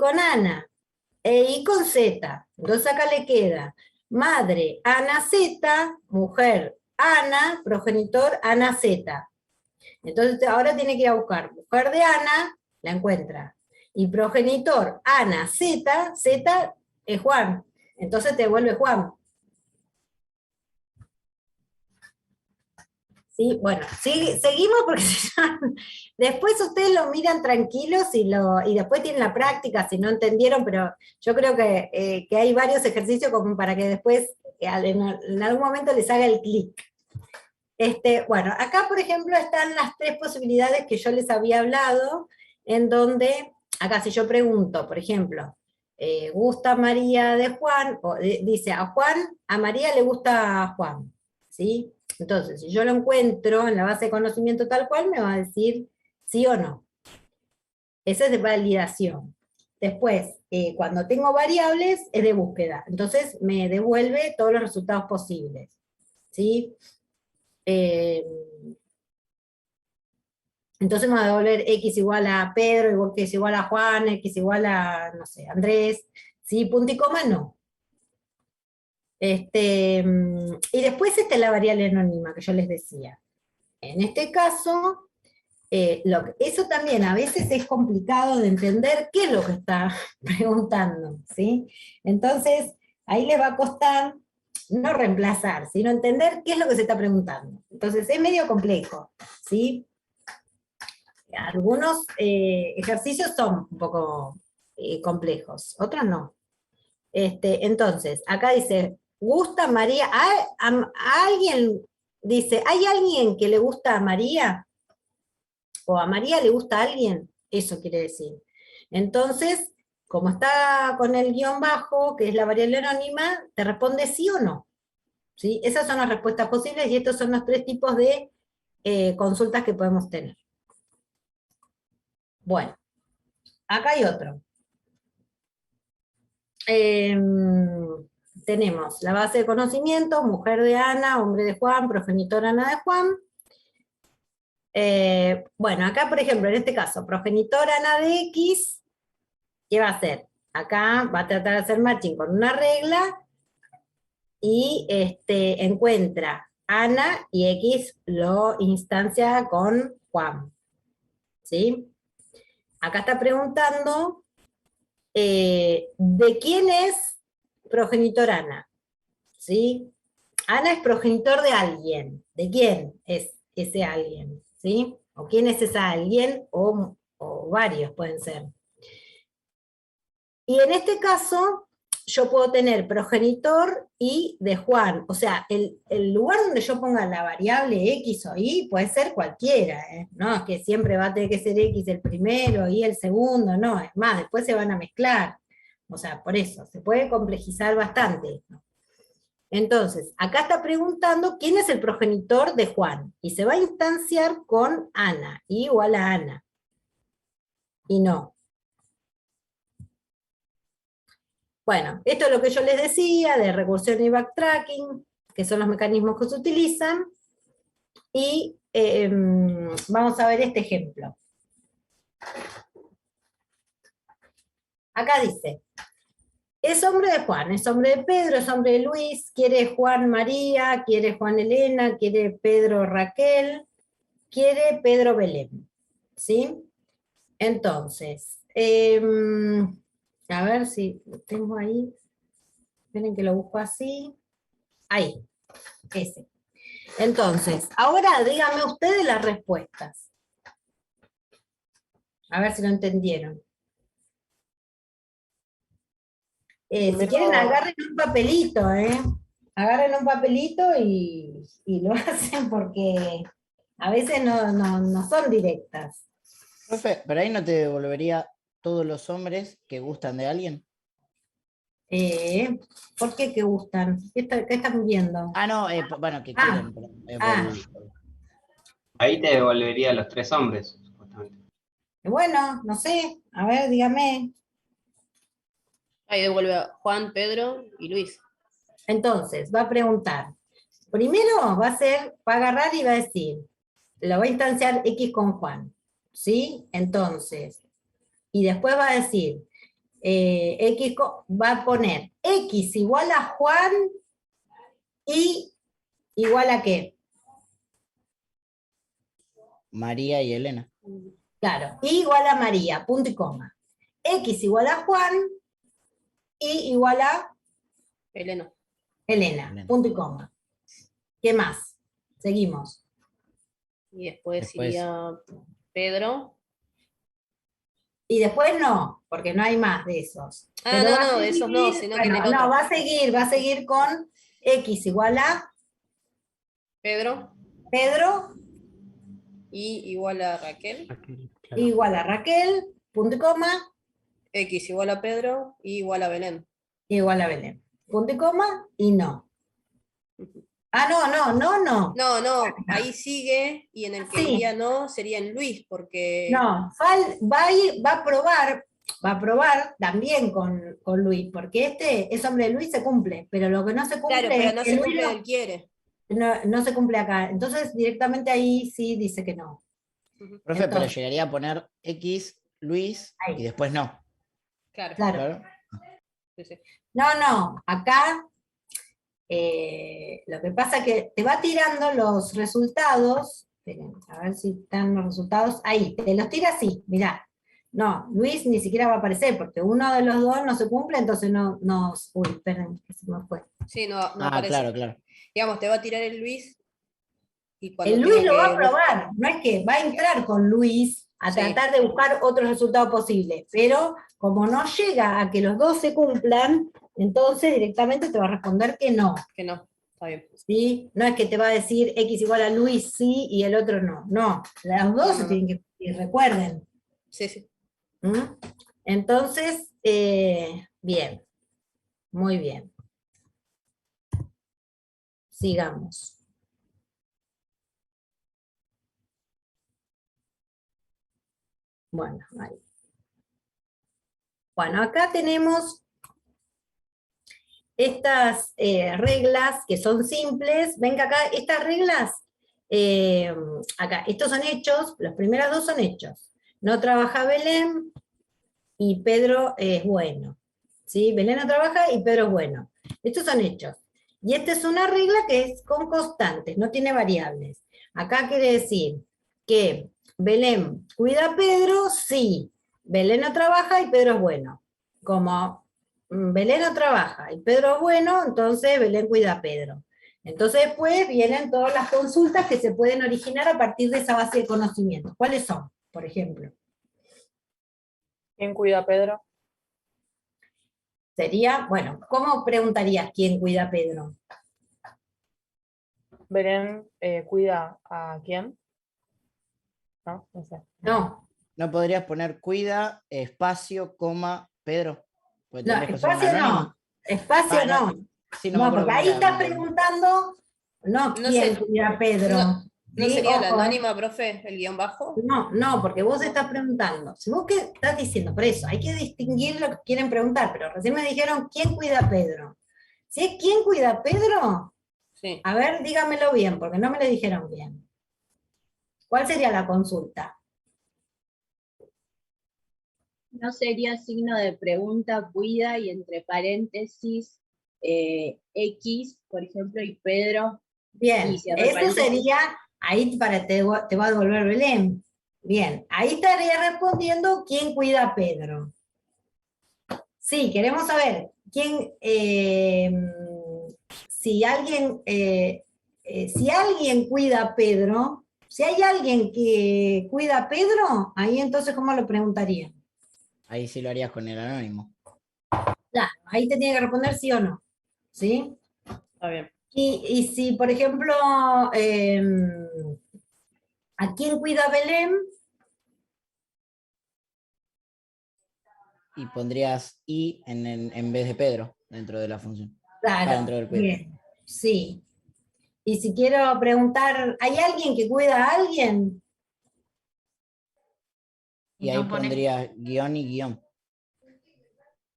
A: con Z. Entonces acá le queda madre Ana Z, mujer Ana, progenitor Ana Z. Entonces ahora tiene que ir a buscar mujer de Ana, la encuentra. Y progenitor Ana Z, Z es Juan. Entonces te vuelve Juan. ¿Sí? Bueno, seguimos porque después ustedes lo miran tranquilos y después tienen la práctica si no entendieron, pero yo creo que hay varios ejercicios como para que después en algún momento les haga el clic. Bueno, acá por ejemplo están las tres posibilidades que yo les había hablado, en donde, acá si yo pregunto, por ejemplo, ¿gusta María de Juan? O dice a María le gusta Juan, ¿sí? Entonces, si yo lo encuentro en la base de conocimiento tal cual, me va a decir sí o no. Esa es de validación. Después, cuando tengo variables, es de búsqueda. Entonces me devuelve todos los resultados posibles. ¿Sí? Entonces me va a devolver X igual a Pedro, X igual a Juan, X igual a, no sé, Andrés. ¿Sí? Punto y coma, no. Y después esta es la variable anónima que yo les decía. En este caso, eso también a veces es complicado de entender qué es lo que está preguntando, ¿sí? Entonces, ahí les va a costar no reemplazar, sino entender qué es lo que se está preguntando. Entonces, es medio complejo, ¿sí? Algunos ejercicios son un poco complejos, otros no. Entonces, acá dice, ¿gusta María? ¿A alguien dice, ¿hay alguien que le gusta a María? ¿O a María le gusta a alguien? Eso quiere decir. Entonces, como está con el guión bajo, que es la variable anónima, te responde sí o no. ¿Sí? Esas son las respuestas posibles y estos son los 3 tipos de consultas que podemos tener. Bueno, acá hay otro. Tenemos la base de conocimientos, mujer de Ana, hombre de Juan, progenitor Ana de Juan. Bueno, acá por ejemplo, en este caso, progenitor Ana de X, ¿qué va a hacer? Acá va a tratar de hacer matching con una regla, y encuentra Ana y X lo instancia con Juan. ¿Sí? Acá está preguntando ¿de quién es progenitor Ana? ¿Sí? Ana es progenitor de alguien. ¿De quién es ese alguien? ¿Sí? ¿O quién es esa alguien? O varios pueden ser. Y en este caso, yo puedo tener progenitor y de Juan. O sea, el lugar donde yo ponga la variable X o Y puede ser cualquiera, ¿eh? No es que siempre va a tener que ser X el primero y el segundo, no, es más, después se van a mezclar. O sea, por eso, se puede complejizar bastante, ¿no? Entonces, acá está preguntando quién es el progenitor de Juan, y se va a instanciar con Ana, igual a Ana. Y no. Bueno, esto es lo que yo les decía de recursión y backtracking, que son los mecanismos que se utilizan, y vamos a ver este ejemplo. Acá dice, es hombre de Juan, es hombre de Pedro, es hombre de Luis, quiere Juan María, quiere Juan Elena, quiere Pedro Raquel, quiere Pedro Belén, ¿sí? Entonces, a ver si lo tengo ahí, esperen que lo busco así, ahí, ese. Entonces, ahora díganme ustedes las respuestas. A ver si lo entendieron. Si quieren, agarren un papelito, agarren un papelito y lo hacen porque a veces no son directas.
I: Profe, ¿pero ahí no te devolvería todos los hombres que gustan de alguien?
A: ¿Por qué que gustan? ¿Qué están viendo?
I: Ah, no, bueno, que quieren.
E: Ahí te devolvería los 3 hombres, supuestamente.
A: Bueno, no sé, a ver, dígame.
H: Ahí devuelve a Juan, Pedro y Luis.
A: Entonces, va a preguntar. Primero va a agarrar y va a decir, lo va a instanciar X con Juan, ¿sí? Entonces, y después va a decir, va a poner X igual a Juan y igual a ¿qué?
I: María y Elena.
A: Claro, y igual a María, punto y coma. X igual a Juan y igual a
H: Elena.
A: Elena, punto y coma. ¿Qué más? Seguimos.
H: Y después iría Pedro.
A: Y después no, porque no hay más de esos.
H: Ah,
A: Pero va a
H: no, de
A: seguir,
H: esos no, sino que en el
A: no,
H: otro.
A: va a seguir con X igual a
H: Pedro
A: Pedro
H: y igual a Raquel.
F: Claro.
A: igual a Raquel, punto y coma,
H: X igual a Pedro y igual a Belén.
A: igual a Belén. Punto y coma, y no. Ah, no.
H: No, ahí sigue, y en el que
A: Sí.
H: diría no sería en Luis, porque
A: No, va a probar, va a probar también con Luis, porque este es hombre de Luis, se cumple, pero lo que no se cumple
H: Claro, pero
A: es
H: no
A: que
H: se
A: Luis
H: cumple él quiere.
A: no se cumple acá. Entonces directamente ahí sí dice que no.
I: Profe, pero
A: Entonces,
I: llegaría a poner X, Luis,
A: ahí,
I: y después no.
H: Claro,
A: claro.
I: Claro.
H: sí, sí.
A: No, acá lo que pasa es que te va tirando los resultados. Esperen, a ver si están los resultados. Ahí, te los tira así, mirá. No, Luis ni siquiera va a aparecer, porque uno de los dos no se cumple, entonces no, uy, esperen, que se me fue.
H: Sí, no
I: Ah,
H: aparece.
I: claro.
H: Digamos, te va a tirar el Luis y cuando
A: El Luis
H: tenga
A: lo va a
H: que
A: probar, no es que va a entrar con Luis a
H: Sí.
A: tratar de buscar otro resultado posible, pero como no llega a que los dos se cumplan, entonces directamente te va a responder que no.
H: que no, está bien.
A: ¿Sí? No es que te va a decir X igual a Luis sí y el otro no. No, los dos se tienen que cumplir, recuerden.
H: Sí, sí.
A: ¿Mm? Entonces, bien, muy bien. Sigamos. Bueno, ahí. Bueno, acá tenemos estas reglas que son simples. Ven que acá estas reglas, acá, estos son hechos, los primeros dos son hechos. No trabaja Belén y Pedro es bueno. ¿Sí? Belén no trabaja y Pedro es bueno. Estos son hechos. Y esta es una regla que es con constantes, no tiene variables. Acá quiere decir que Belén cuida a Pedro, sí. Belén no trabaja y Pedro es bueno. Como Belén no trabaja y Pedro es bueno, entonces Belén cuida a Pedro. Entonces después vienen todas las consultas que se pueden originar a partir de esa base de conocimiento. ¿Cuáles son, por ejemplo?
G: ¿Quién cuida a Pedro?
A: Sería, bueno, ¿cómo preguntarías quién cuida a Pedro?
G: ¿Belén cuida a quién? No, no sé.
A: No,
I: No podrías poner cuida, espacio, coma, Pedro. Porque
A: no,
I: tendrías que usar un
A: espacio
I: anónimo.
A: no, espacio
I: Ah,
A: no.
I: Sí, no me
A: No,
I: acuerdo
A: porque
I: cómo
A: ahí
I: era.
A: estás preguntando, no
H: No
A: quién
H: sé,
A: cuida a Pedro.
H: ¿No
A: ¿Sí?
H: sería la
A: Ojo,
H: anónima, profe, el guión bajo?
A: No, porque vos
H: No.
A: estás preguntando. Si vos qué estás diciendo, por eso, hay que distinguir lo que quieren preguntar, pero recién me dijeron quién cuida a Pedro. Si es quién cuida a Pedro,
H: Sí.
A: a ver, dígamelo bien, porque no me lo dijeron bien. ¿Cuál sería la consulta?
J: ¿No sería signo de pregunta, cuida y entre paréntesis X, por ejemplo, y Pedro?
A: Bien,
J: Y cierre
A: eso
J: paréntesis.
A: sería, ahí te va a devolver Belén. Bien, ahí estaría respondiendo quién cuida a Pedro. Sí, queremos saber quién, si alguien cuida a Pedro, si hay alguien que cuida a Pedro, ahí entonces, ¿cómo lo preguntaría?
I: Ahí sí lo harías con el anónimo.
A: Claro, ahí te tiene que responder sí o no. ¿Sí?
H: Está bien.
A: Y si, por ejemplo, ¿a quién cuida Belén?
I: Y pondrías I en vez de Pedro dentro de la función.
A: Claro,
I: Dentro del cuido.
A: bien, sí. Y si quiero preguntar, ¿hay alguien que cuida a alguien?
I: Y ahí pondrías guión y guión.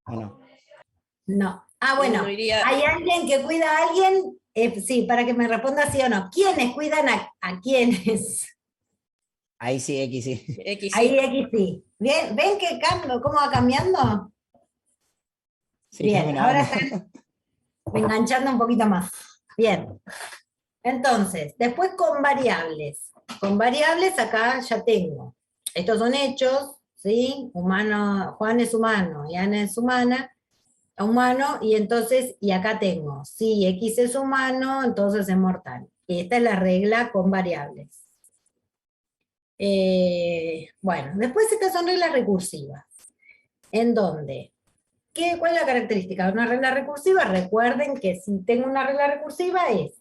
I: ¿O no?
A: No. Ah, bueno,
H: No iría-
A: ¿hay alguien que cuida a alguien? Sí, para que me responda sí o no. ¿Quiénes cuidan a quiénes?
I: Ahí sí, X sí.
H: X,
A: Ahí
H: sí.
A: X sí. Bien, ¿ven que cambio, cómo va cambiando?
I: Sí,
A: Bien,
I: bueno,
A: ahora
I: vamos.
A: están enganchando un poquito más. Bien. Entonces, después con variables. Con variables acá ya tengo. Estos son hechos, ¿sí? Humano, Juan es humano y Ana es humano, y entonces, y acá tengo, si X es humano, entonces es mortal. Y esta es la regla con variables. Bueno, después estas son reglas recursivas. ¿En dónde? ¿Cuál es la característica de una regla recursiva? Recuerden que si tengo una regla recursiva es,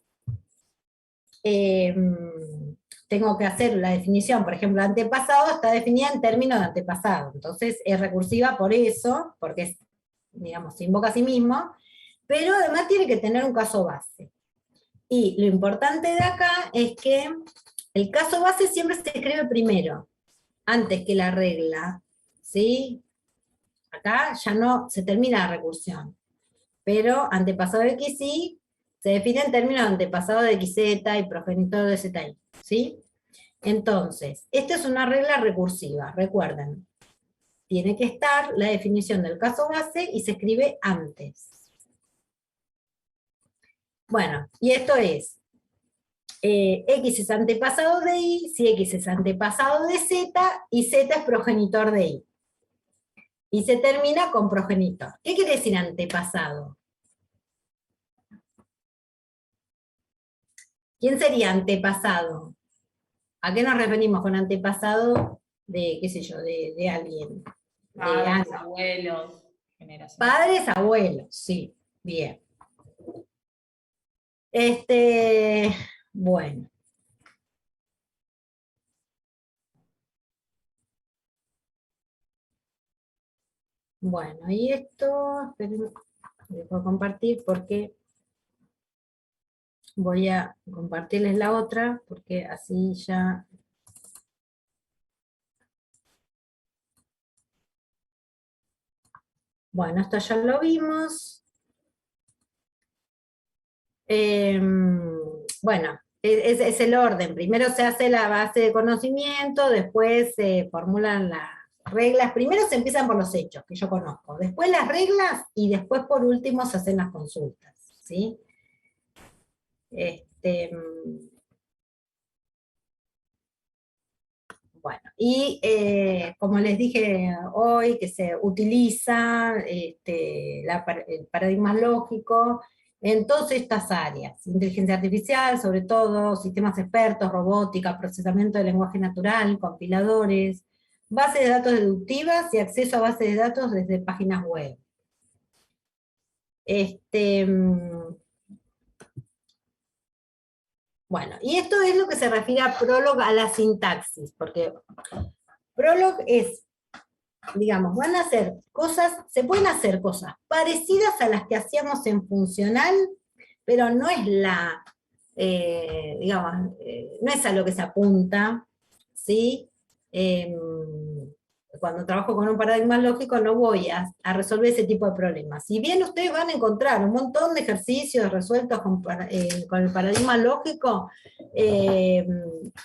A: tengo que hacer la definición, por ejemplo, antepasado está definida en términos de antepasado, entonces es recursiva por eso, porque es, digamos, se invoca a sí mismo, pero además tiene que tener un caso base. Y lo importante de acá es que el caso base siempre se escribe primero, antes que la regla, ¿sí? Acá ya no se termina la recursión, pero antepasado de XY se define en términos de antepasado de XZ y progenitor de ZY, ¿sí? Entonces, esta es una regla recursiva, recuerden. Tiene que estar la definición del caso base y se escribe antes. Bueno, y esto es, X es antepasado de Y, si X es antepasado de Z, y Z es progenitor de Y. Y se termina con progenitor. ¿Qué quiere decir antepasado? ¿Quién sería antepasado? ¿A qué nos referimos con antepasado de, qué sé yo, de alguien? De
C: Padres,
A: alguien.
C: abuelos, generación.
A: Padres, abuelos, sí, bien. Bueno. Bueno, y esto, esperen, dejo compartir porque voy a compartirles la otra, porque así ya... Bueno, esto ya lo vimos. Bueno, es el orden. Primero se hace la base de conocimiento, después se formulan las reglas. Primero se empiezan por los hechos, que yo conozco. Después las reglas, y después por último se hacen las consultas, ¿sí? Bueno, y como les dije hoy, que se utiliza el paradigma lógico en todas estas áreas, inteligencia artificial, sobre todo, sistemas expertos, robótica, procesamiento de lenguaje natural, compiladores, bases de datos deductivas y acceso a bases de datos desde páginas web. Bueno, y esto es lo que se refiere a Prolog, a la sintaxis, porque Prolog es, digamos, van a hacer cosas, se pueden hacer cosas parecidas a las que hacíamos en funcional, pero no es digamos, no es a lo que se apunta, ¿sí? Cuando trabajo con un paradigma lógico no voy a resolver ese tipo de problemas. Si bien ustedes van a encontrar un montón de ejercicios resueltos con el paradigma lógico,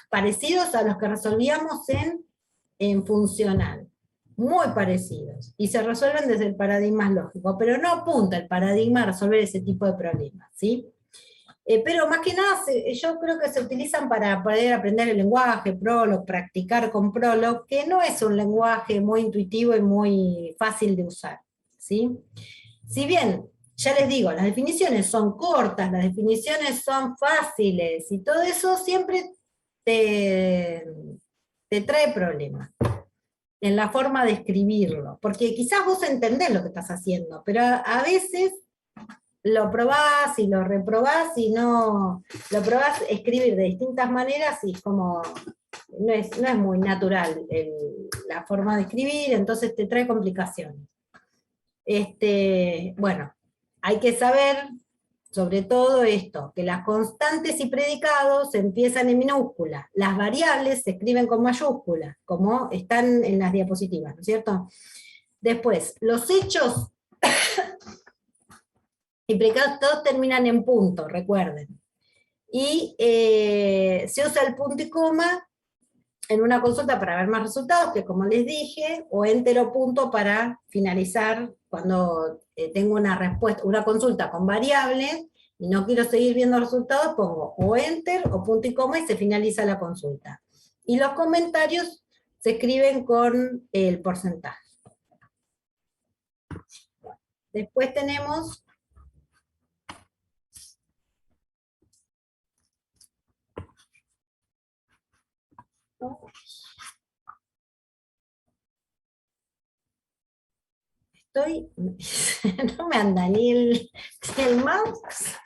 A: parecidos a los que resolvíamos en funcional, muy parecidos, y se resuelven desde el paradigma lógico, pero no apunta el paradigma a resolver ese tipo de problemas, ¿sí? Pero más que nada, yo creo que se utilizan para poder aprender el lenguaje, Prolog, practicar con Prolog, que no es un lenguaje muy intuitivo y muy fácil de usar, ¿sí? Si bien, ya les digo, las definiciones son cortas, las definiciones son fáciles, y todo eso siempre te trae problemas en la forma de escribirlo, porque quizás vos entendés lo que estás haciendo, pero a veces lo probás y lo reprobás y no, lo probás escribir de distintas maneras y es como, no es muy natural la forma de escribir, entonces te trae complicaciones. Bueno, hay que saber, sobre todo esto, que las constantes y predicados empiezan en minúscula, las variables se escriben con mayúsculas, como están en las diapositivas, ¿no es cierto? Después, los hechos y predicados todos terminan en punto, recuerden. Y se usa el punto y coma en una consulta para ver más resultados, que como les dije, o entero punto para finalizar cuando tengo una respuesta, una consulta con variables, y no quiero seguir viendo resultados, pongo o enter o punto y coma y se finaliza la consulta. Y los comentarios se escriben con el porcentaje. Después tenemos... no me anda ni el mouse,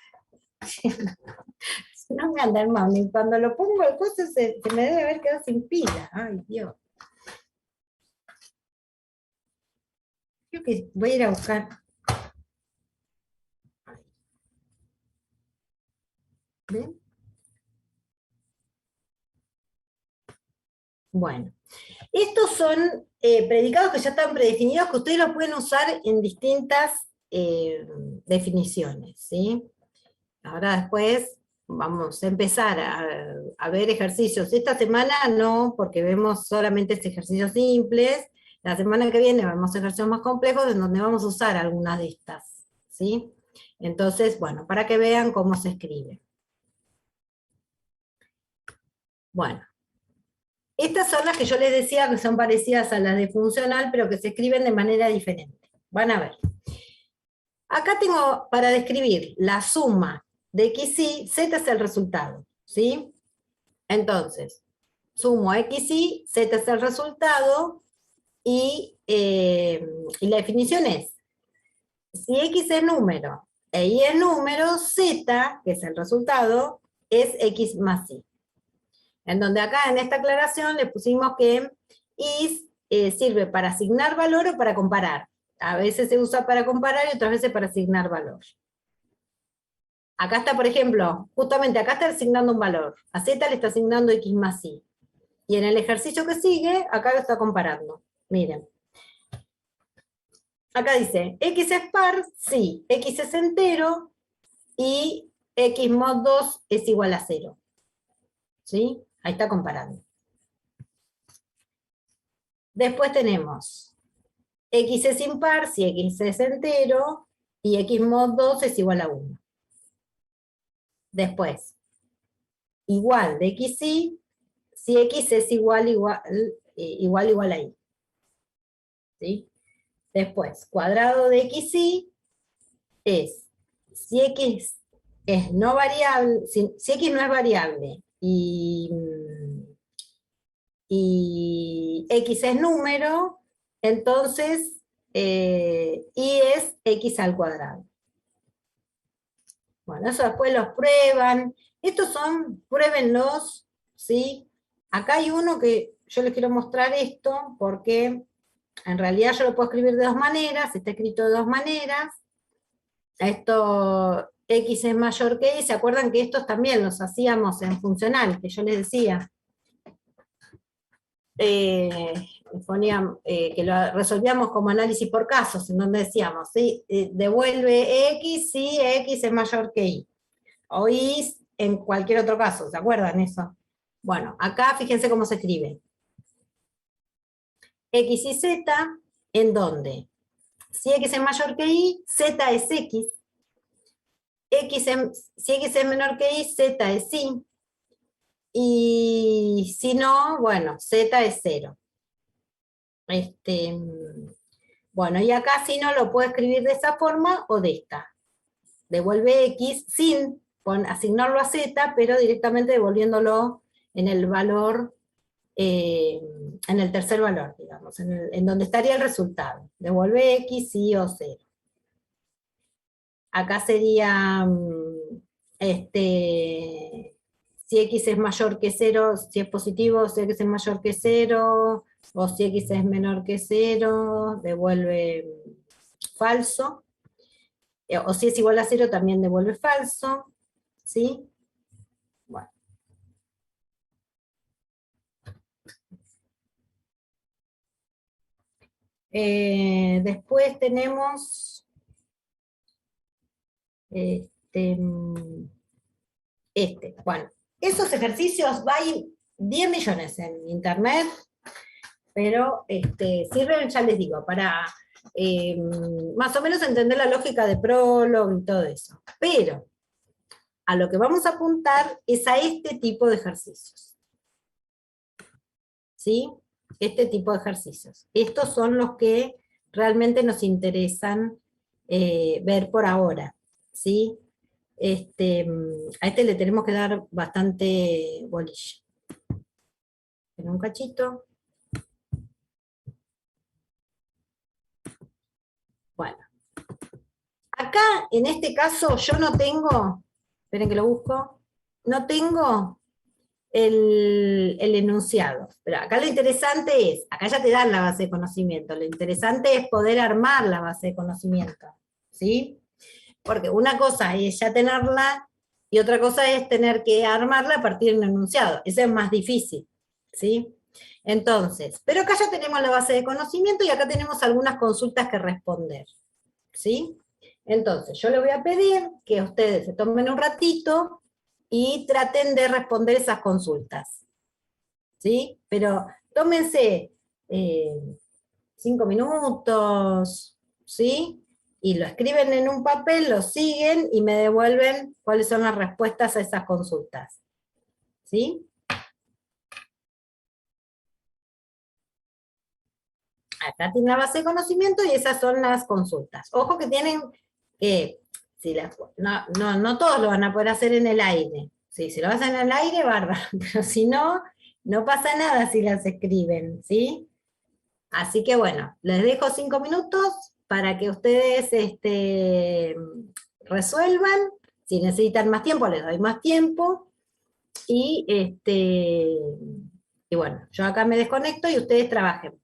A: no me anda el mouse, ni cuando lo pongo el coso se me debe haber quedado sin pila, ay Dios. Creo que voy a ir a buscar. ¿Ven? Bueno, estos son predicados que ya están predefinidos, que ustedes los pueden usar en distintas definiciones, ¿sí? Ahora después vamos a empezar a ver ejercicios. Esta semana no, porque vemos solamente ejercicios simples. La semana que viene vemos ejercicios más complejos en donde vamos a usar algunas de estas, ¿sí? Entonces, bueno, para que vean cómo se escribe. Bueno, estas son las que yo les decía que son parecidas a las de funcional, pero que se escriben de manera diferente. Van a ver. Acá tengo para describir la suma de x y, z es el resultado, ¿sí? Entonces, sumo x y, z es el resultado, y la definición es, si x es número, e y es número, z, que es el resultado, es x más y. En donde acá en esta aclaración le pusimos que is sirve para asignar valor o para comparar. A veces se usa para comparar y otras veces para asignar valor. Acá está, por ejemplo, justamente acá está asignando un valor. A z le está asignando x más y. Y en el ejercicio que sigue, acá lo está comparando. Miren. Acá dice, x es par, sí, x es entero, y x mod 2 es igual a 0. ¿Sí? Ahí está comparando. Después tenemos, x es impar, si x es entero, y x mod 2 es igual a 1. Después, igual de x y, si x es igual a y. ¿Sí? Después, cuadrado de x y es, si x es no variable, si x no es variable, y x es número, entonces y es x al cuadrado. Bueno, eso después los prueban. Estos son, pruébenlos, ¿sí? Acá hay uno que yo les quiero mostrar esto, porque en realidad yo lo puedo escribir de dos maneras, está escrito de dos maneras. Esto, x es mayor que y, ¿se acuerdan que estos también los hacíamos en funcional, que yo les decía? Que lo resolvíamos como análisis por casos, en donde decíamos, ¿sí? Devuelve x si x es mayor que y. O y en cualquier otro caso, ¿se acuerdan eso? Bueno, acá fíjense cómo se escribe. X y z, ¿en dónde? Si x es mayor que y, z es x. Si x es menor que y, z es y. Y si no, bueno, z es 0. Bueno, y acá si no lo puedo escribir de esa forma o de esta. Devuelve x sin asignarlo a z, pero directamente devolviéndolo en el valor, en el tercer valor, digamos, en donde estaría el resultado. Devuelve x, y o 0. Acá sería, si x es mayor que 0, si es positivo, si x es mayor que 0, o si x es menor que 0, devuelve falso. O si es igual a 0, también devuelve falso. ¿Sí? Bueno. Después tenemos bueno, esos ejercicios hay 10 millones en internet, pero sirven, ya les digo, para más o menos entender la lógica de Prolog y todo eso. Pero a lo que vamos a apuntar es a este tipo de ejercicios. ¿Sí? Este tipo de ejercicios. Estos son los que realmente nos interesan ver por ahora. ¿Sí? A este le tenemos que dar bastante bolilla. En un cachito. Bueno. Acá, en este caso, yo no tengo, esperen que lo busco, no tengo el enunciado. Pero acá lo interesante es, acá ya te dan la base de conocimiento, lo interesante es poder armar la base de conocimiento. ¿Sí? Porque una cosa es ya tenerla, y otra cosa es tener que armarla a partir de un enunciado. Eso es más difícil, ¿sí? Entonces, pero acá ya tenemos la base de conocimiento y acá tenemos algunas consultas que responder, ¿sí? Entonces, yo le voy a pedir que ustedes se tomen un ratito y traten de responder esas consultas, ¿sí? Pero tómense 5 minutos, ¿sí? Y lo escriben en un papel, lo siguen y me devuelven cuáles son las respuestas a esas consultas, ¿sí? Acá tiene la base de conocimiento y esas son las consultas. Ojo que tienen que, no todos lo van a poder hacer en el aire. Sí, si lo hacen en el aire, bárbaro, pero si no, no pasa nada si las escriben, ¿sí? Así que bueno, les dejo 5 minutos para que ustedes resuelvan. Si necesitan más tiempo, les doy más tiempo. Y bueno, yo acá me desconecto y ustedes trabajen.